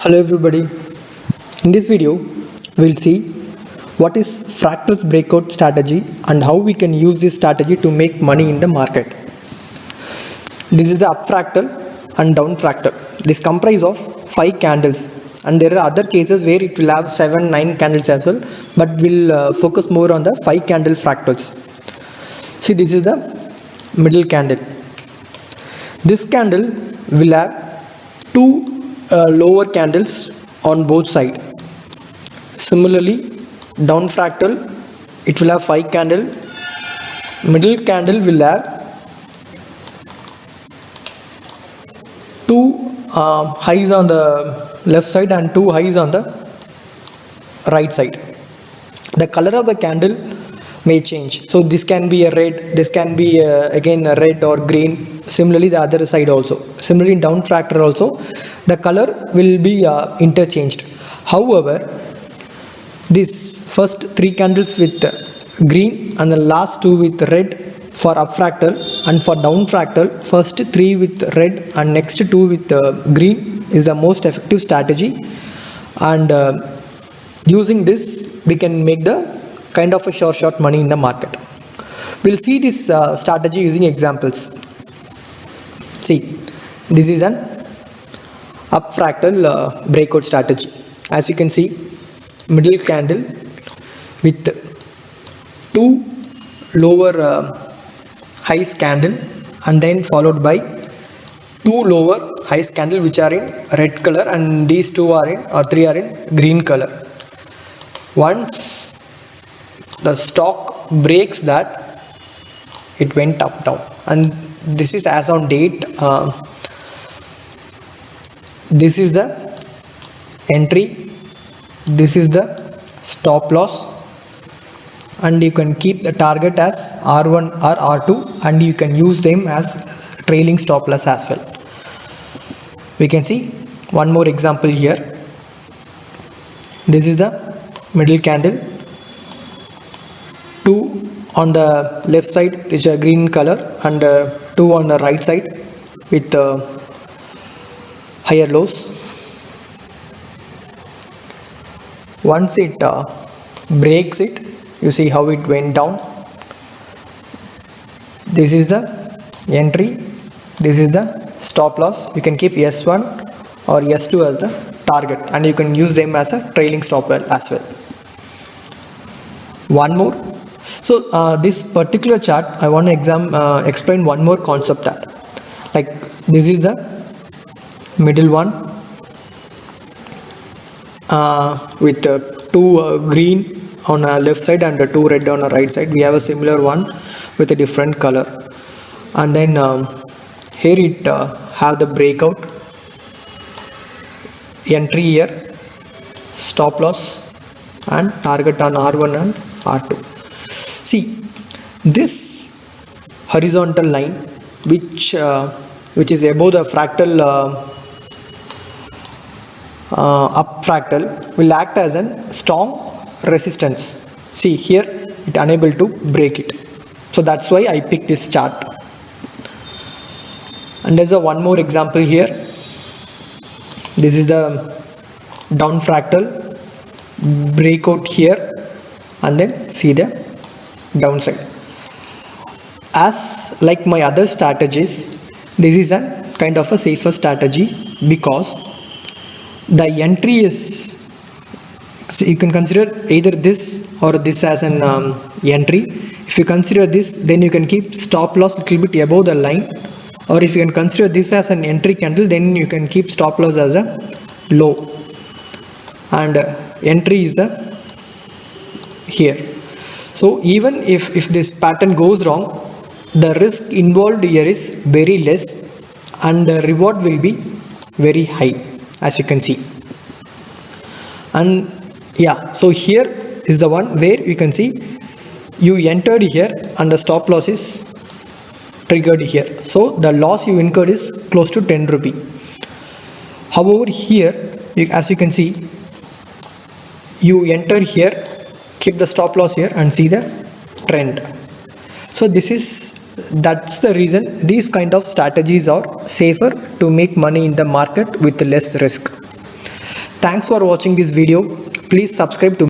Hello everybody. In this video, we'll see what is fractals breakout strategy and how we can use this strategy to make money in the market. This is the up fractal and down fractal. This comprise of 5 candles and there are other cases where it will have 7, 9 candles as well, but we'll focus more on the 5 candle fractals. See, this is the middle candle. This candle will have two lower candles on both sides. Similarly, down fractal it will have 5 candle. Middle candle will have two highs on the left side and two highs on the right side. The color of the candle may change, so this can be a red, this can be again a red or green. Similarly, the other side also. Similarly, in down fractal also the color will be interchanged. However, this first 3 candles with green and the last 2 with red for up fractal, and for down fractal first 3 with red and next 2 with green is the most effective strategy. And using this we can make the kind of a short money in the market. We'll see this strategy using examples. See, this is an up fractal breakout strategy. As you can see, middle candle with two lower highs candle and then followed by two lower highs candle which are in red color, and these two are in or three are in green color. Once the stock breaks that, it went up down, and this is as on date. This is the entry, this is the stop loss, and you can keep the target as R1 or R2, and you can use them as trailing stop loss as well. We can see one more example here. This is the middle candle. Two on the left side is a green color and two on the right side with higher lows. Once it breaks it, you see how it went down. This is the entry, this is the stop loss. You can keep S1 or S2 as the target, and you can use them as a trailing stop as well. One more. So this particular chart I want to explain one more concept, that like this is the middle one with two green on a left side and two red on the right side. We have a similar one with a different color, and then here it have the breakout, entry here, stop loss, and target on R1 and R2. See, this horizontal line which is above the fractal up fractal will act as a strong resistance. See, here it unable to break it, so that's why I picked this chart. And there's a one more example here. This is the down fractal breakout here, and then see the downside. As like my other strategies, this is a kind of a safer strategy because the entry is, so you can consider either this or this as an entry. If you consider this, then you can keep stop loss little bit above the line, or if you can consider this as an entry candle, then you can keep stop loss as a low, and entry is the here. So even if this pattern goes wrong, the risk involved here is very less and the reward will be very high, as you can see. And yeah, so here is the one where you can see you entered here and the stop loss is triggered here, so the loss you incurred is close to 10 rupee. However, here as you can see, you enter here, keep the stop loss here, and see the trend. So that's the reason these kind of strategies are safer to make money in the market with less risk. Thanks for watching this video. Please subscribe to